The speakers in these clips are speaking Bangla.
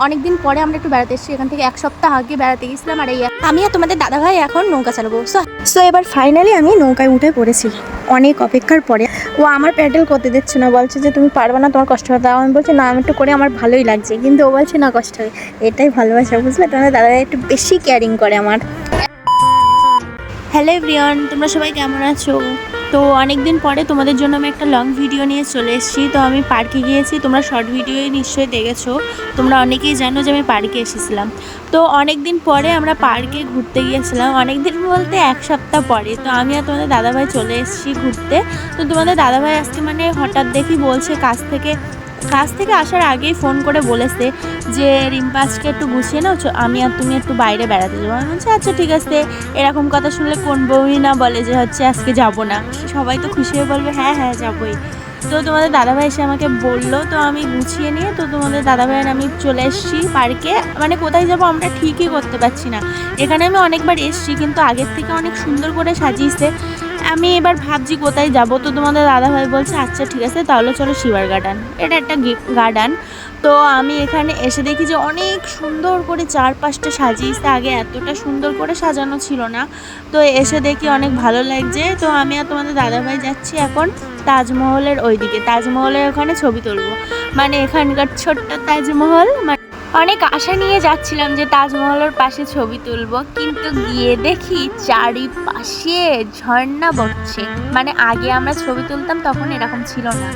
অনেকদিন পরে আমরা একটু বেড়াতে এসেছি। এখান থেকে এক সপ্তাহ আগে বেড়াতে গেছিলাম। আর আমি আর তোমাদের দাদাভাই এখন নৌকা চালাবো। সো এবার ফাইনালি আমি নৌকায় উঠে পড়েছি অনেক অপেক্ষার পরে। ও আমার প্যাডেল করতে দিচ্ছে না, বলছে যে তুমি পারবে না, তোমার কষ্ট হবে। আমি বলছি না, আমি একটু করে আমার ভালোই লাগছে, কিন্তু ও বলছে না কষ্ট হবে। এটাই ভালোবাসা, বুঝলে? তোমাদের দাদাভাই একটু বেশি কেয়ারিং করে আমার। হ্যালো এভরিওয়ান, তোমরা সবাই কেমন আছো? তো অনেক দিন পরে তোমাদের জন্য আমি একটা লং ভিডিও নিয়ে চলে এসেছি। তো আমি পার্কে গিয়েছি, তোমরা শর্ট ভিডিওই নিশ্চয়ই দেখেছো। তোমরা অনেকেই জানো যে আমি পার্কে এসেছিলাম। তো অনেক দিন পরে আমরা পার্কে ঘুরতে গিয়েছিলাম, অনেক দিন বলতে এক সপ্তাহ পরে। তো আমি আর তোমাদের দাদাভাই চলে এসেছি ঘুরতে। তো তোমাদের দাদাভাই আজকে হঠাৎ দেখি বলছে কাজ থেকে আসার আগেই ফোন করে বলেছে যে রিম্পা আজকে একটু গুছিয়ে নাও, আমি আর তুমি একটু বাইরে বেড়াতে যাবো। আমি বলছি আচ্ছা ঠিক আছে। এরকম কথা শুনলে কোন বউই না বলে যে আজকে যাবো না, সবাই তো খুশি হয়ে বলবে হ্যাঁ হ্যাঁ যাবোই। তো তোমাদের দাদাভাই এসে আমাকে বললো, তো আমি গুছিয়ে নিয়ে তো তোমাদের দাদাভাই আর আমি চলে এসেছি পার্কে। কোথায় যাবো আমরা ঠিকই করতে পারছি না। এখানে আমি অনেকবার এসেছি, কিন্তু আগের থেকে অনেক সুন্দর করে সাজিয়েছে। আমি এবার ভাবছি কোথায় যাব। তো তোমাদের দাদাভাই বলছে আচ্ছা ঠিক আছে, তাহলে চলো শিবার গার্ডেন, এটা একটা গার্ডেন। তো আমি এখানে এসে দেখি যে অনেক সুন্দর করে চারপাশটা সাজিয়েছে, আগে এতটা সুন্দর করে সাজানো ছিল না। তো এসে দেখি অনেক ভালো লাগছে। তো আমি আর তোমাদের দাদাভাই যাচ্ছি এখন তাজমহলের ওইদিকে, তাজমহলের ওখানে ছবি তুলবো। এখানকার ছোট্ট তাজমহল, অনেক আশা নিয়ে যাচ্ছিলাম যে তাজমহলের পাশে ছবি তুলবো, কিন্তু গিয়ে দেখি চারিপাশে ঝর্ণা বচ্ছে। আগে আমরা ছবি তুলতাম তখন এরকম ছিল না,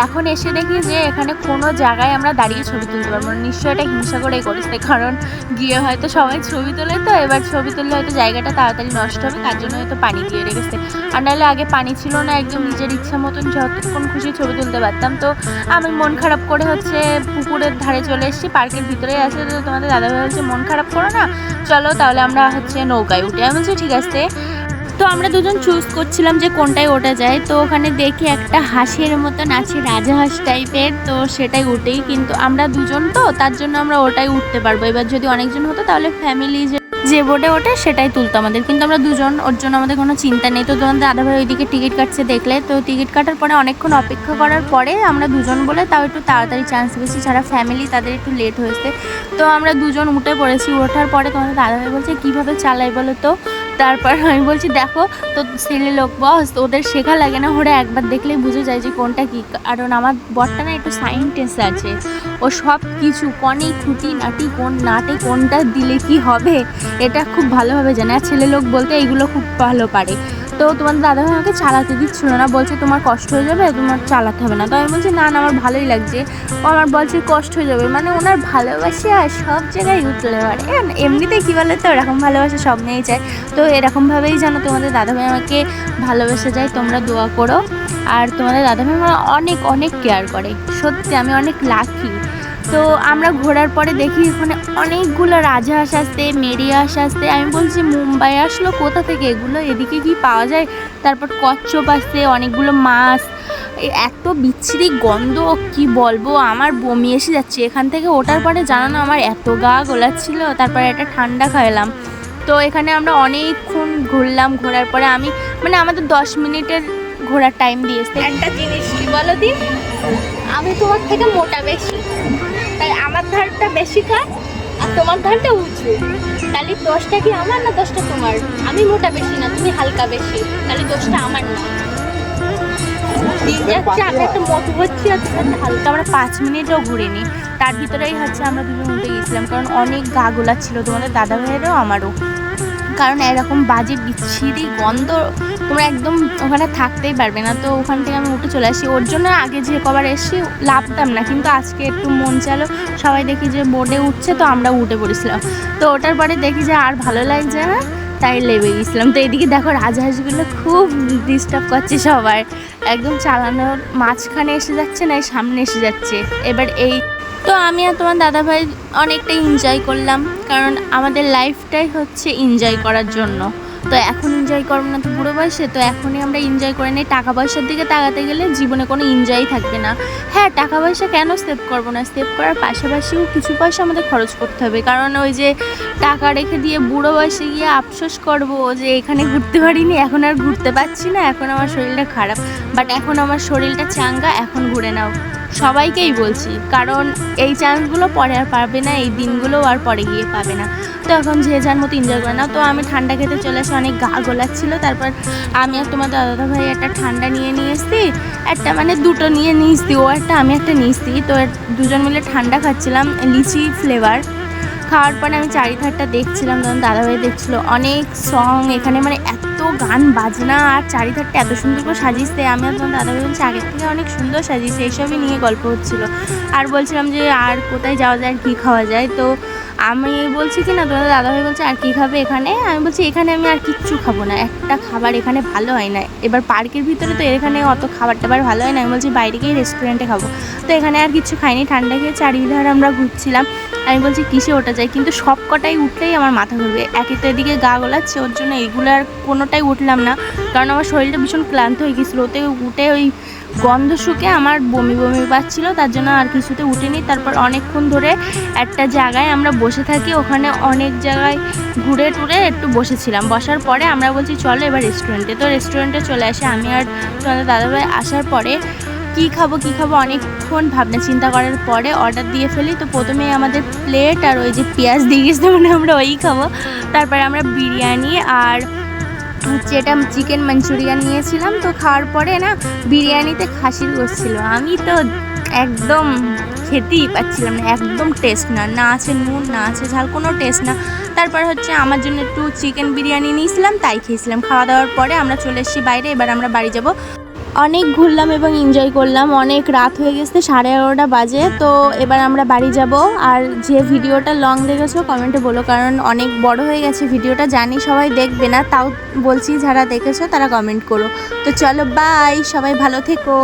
এখন এসে দেখি যে এখানে কোনো জায়গায় আমরা দাঁড়িয়ে ছবি তুলতে পারবো না। নিশ্চয়ই এটা হিংসা করেই করেছে, কারণ গিয়ে হয়তো সবাই ছবি তোলে, তো এবার ছবি তুললে হয়তো জায়গাটা তাড়াতাড়ি নষ্ট হবে, তার জন্য হয়তো পানি দিয়ে রেখেছে। আর নাহলে আগে পানি ছিল না, একদম নিজের ইচ্ছা মতন যতক্ষণ খুশি ছবি তুলতে পারতাম। তো আমি মন খারাপ করে পুকুরের ধারে চলে এসেছি, পার্কের ভিতরে আছে। তো তোমাদের দাদাভাই বলছে মন খারাপ করো না, চলো তাহলে আমরা নৌকায় উঠে। আমি বলছি ঠিক আছে। তো আমরা দুজন চুজ করছিলাম যে কোনটায় ওঠা যায়। তো ওখানে দেখি একটা হাঁসের মতন আছে, রাজাহাঁস টাইপের, তো সেটাই উঠেই। কিন্তু আমরা দুজন তো, তার জন্য আমরা ওটাই উঠতে পারবো। এবার যদি অনেকজন হতো তাহলে ফ্যামিলি যে বোটে ওঠে সেটাই তুলতো আমাদের, কিন্তু আমরা দুজন, ওর জন্য আমাদের কোনো চিন্তা নেই। তো তোমাদের দাদাভাই ওইদিকে টিকিট কাটছে দেখলে। তো টিকিট কাটার পরে অনেকক্ষণ অপেক্ষা করার পরে আমরা দুজন বলে তাও একটু তাড়াতাড়ি চান্স পেয়েছি, যারা ফ্যামিলি তাদের একটু লেট হয়েছে। তো আমরা দুজন উঠে পড়েছি। ওঠার পরে তোমাদের দাদাভাই বলছে কীভাবে চালাই বলো তো। তারপর আমি বলছি দেখো, তো ছেলে লোক বস, ওদের শেখা লাগে না, ওরা একবার দেখলেই বুঝে যায় যে কোনটা কী। কারণ আমার বরটা না একটু সায়েন্টিস্ট আছে, ও সব কিছু কনে খুঁটি নাটি কোন নাটে কোনটা দিলে কি হবে এটা খুব ভালোভাবে জানে। আর ছেলে লোক বলতে এইগুলো খুব ভালো পারে। তো তোমার দাদাভাই আমাকে চালাতে দিচ্ছিল না, বলছে তোমার কষ্ট হয়ে যাবে, তোমার চালাতে হবে না। তো আমি বলছি না না, আমার ভালোই লাগছে। ও আমার বলছে কষ্ট হয়ে যাবে, ওনার ভালোবাসে আর সব জায়গায় উঠলে পারে। এমনিতেই কী বলে, তো এরকম ভালোবাসা সব মেয়েই চায়। তো এরকমভাবেই যেন তোমাদের দাদাভাই আমাকে ভালোবেসে যায়, তোমরা দোয়া করো। আর তোমাদের দাদাভাই আমার অনেক অনেক কেয়ার করে, সত্যি আমি অনেক লাকি। তো আমরা ঘোরার পরে দেখি ওখানে অনেকগুলো রাজহাঁস আসতে, মেরি হাঁস আসতে। আমি বলছি মুম্বাই আসলো কোথা থেকে এগুলো, এদিকে কি পাওয়া যায়? তারপর কচ্ছপ আসতে, অনেকগুলো মাছ, এত বিচ্ছিরি গন্ধ কি বলবো, আমার বমি এসে যাচ্ছে এখান থেকে ওঠার পরে। জানো না আমার এত গা গোলাচ্ছিল, তারপরে একটা ঠান্ডা খাইলাম। তো এখানে আমরা অনেকক্ষণ ঘুরলাম, ঘোরার পরে আমি আমাদের 10 মিনিটের ঘোরার টাইম দিয়েছে। একটা জিনিস কি বলো দি, আমি তোমার থেকে মোটা বেশি, তাই আমার ধারটা বেশি খা আর তোমার ধারটা উঁচু। তাহলে দোষটা কি আমার না দোষটা তোমার? আমি মোটা বেশি না, তুমি হালকা বেশি, তাহলে দোষটা আমার না। আমি একটা মোটু হচ্ছি আর তুমি একটা হালকা। আমরা 5 মিনিটও ঘুরিনি, তার ভিতরেই আমরা দুজন উঠে গেছিলাম, কারণ অনেক গা গোলা ছিল তোমাদের দাদাভাইয়েরও আমারও। কারণ এরকম বাজে বিচ্ছিরি গন্ধ, তোমরা একদম ওখানে থাকতেই পারবে না। তো ওখান থেকে আমি উঠে চলে আসি। ওর জন্য আগে যে কবার এসেছি লাভতাম না, কিন্তু আজকে একটু মন চালো, সবাই দেখি যে বোর্ডে উঠছে, তো আমরা উঠে পড়েছিলাম। তো ওটার পরে দেখি যে আর ভালো লাগছে না, তাই লেবে গেছিলাম। তো এদিকে দেখো রাজহাঁসগুলো খুব ডিস্টার্ব করছে সবার, একদম চালানোর মাঝখানে এসে যাচ্ছে না, সামনে এসে যাচ্ছে। এবার তো আমি আর তোমার দাদাভাই অনেকটাই এনজয় করলাম, কারণ আমাদের লাইফটাই হচ্ছে এনজয় করার জন্য। তো এখন এনজয় করবো না তো বুড়ো বয়সে, তো এখনই আমরা এনজয় করে নিই। টাকা পয়সার দিকে তাকাতে গেলে জীবনে কোনো এনজয়ই থাকবে না। হ্যাঁ, টাকা পয়সা কেন সেভ করবো না, সেভ করার পাশাপাশিও কিছু পয়সা আমাদের খরচ করতে হবে। কারণ ওই যে টাকা রেখে দিয়ে বুড়ো বয়সে গিয়ে আফসোস করবো যে এখানে ঘুরতে পারিনি, এখন আর ঘুরতে পারছি না, এখন আমার শরীরটা খারাপ। বাট এখন আমার শরীরটা চাঙ্গা, এখন ঘুরে নাও, সবাইকেই বলছি। কারণ এই চান্সগুলো পরে আর পাবে না, এই দিনগুলো আর পরে গিয়ে পাবে না। তো এখন যে যার মতো এনজয় করে না। তো আমি ঠান্ডা খেতে চলে আসি, অনেক গা গোলাচ্ছিলো। তারপর আমি আর তোমার দাদা ভাই একটা ঠান্ডা নিয়ে এসেছি, একটা মানে দুটো নিয়ে এসেছি, ও একটা আমি একটা নিয়েছি। তো দুজন মিলে ঠান্ডা খাচ্ছিলাম, লিচি ফ্লেভার। খাওয়ার পরে আমি চারিধারটা দেখছিলাম, তখন দাদাভাই দেখছিল। অনেক সং এখানে, মানে এত গান বাজনা, আর চারিধারটা এত সুন্দর করে সাজিয়েছে। আমি আর তখন দাদাভাই বলছি আগের থেকে অনেক সুন্দর সাজিয়েছে, এইসবই নিয়ে গল্প হচ্ছিলো। আর বলছিলাম যে আর কোথায় যাওয়া যায়, আর কী খাওয়া যায়। তো আমি বলছি কি না, তোমাদের দাদাভাই বলছে আর কী খাবে এখানে। আমি বলছি এখানে আমি আর কিচ্ছু খাবো না, একটা খাবার এখানে ভালো হয় না। এবার পার্কের ভিতরে তো এখানে অত খাবার টাবার ভালো হয় না, আমি বলছি বাইরে গিয়ে রেস্টুরেন্টে খাবো। তো এখানে আর কিছু খাইনি, ঠান্ডা খেয়ে চারিধার আমরা ঘুরছিলাম। আমি বলছি কিসে ওটা যায়, কিন্তু সব কটাই উঠলেই আমার মাথা ঘুরবে। একই তো এদিকে গা গোলাচ্ছে, ওর জন্য এইগুলো আর কোনোটাই উঠলাম না। কারণ আমার শরীরটা ভীষণ ক্লান্ত হয়ে গেছিলো, ওতে উঠে ওই গন্ধ শুকে আমার বমি বমি পাচ্ছিলো, তার জন্য আর কিছুতে উঠিনি। তারপর অনেকক্ষণ ধরে একটা জায়গায় আমরা বসে থাকি, ওখানে অনেক জায়গায় ঘুরে টুরে একটু বসেছিলাম। বসার পরে আমরা বলছি চলো এবার রেস্টুরেন্টে। তো রেস্টুরেন্টে চলে আসে আমি আর তোমাদের দাদাভাই। আসার পরে কী খাবো অনেকক্ষণ ভাবনা চিন্তা করার পরে অর্ডার দিয়ে ফেলি। তো প্রথমে আমাদের প্লেট আর ওই যে পেঁয়াজ দিয়ে গেছিলো, মানে আমরা ওই খাবো। তারপরে আমরা বিরিয়ানি আর হচ্ছে এটা চিকেন মাঞ্চুরিয়ান নিয়েছিলাম। তো খাওয়ার পরে না বিরিয়ানিতে খাসির গোশ ছিল, আমি তো একদম খেতেই পাচ্ছিলাম না, একদম টেস্ট না, না আছে নুন না আছে ঝাল, কোনো টেস্ট না। তারপর হচ্ছে আমার জন্য একটু চিকেন বিরিয়ানি নিয়েছিলাম, তাই খেয়েছিলাম। খাওয়া দাওয়ার পরে আমরা চলে এসেছি বাইরে, এবার আমরা বাড়ি যাব। অনেক ঘুরলাম এবং এনজয় করলাম, অনেক রাত হয়ে গেছে, 11:30 বাজে। তো এবার আমরা বাড়ি যাব। আর যে ভিডিওটা লং দেখেছো কমেন্টে বলো, কারণ অনেক বড় হয়ে গেছে ভিডিওটা, জানি সবাই দেখবে না, তাও বলছি যারা দেখেছো তারা কমেন্ট করো। তো চলো বাই, সবাই ভালো থেকো।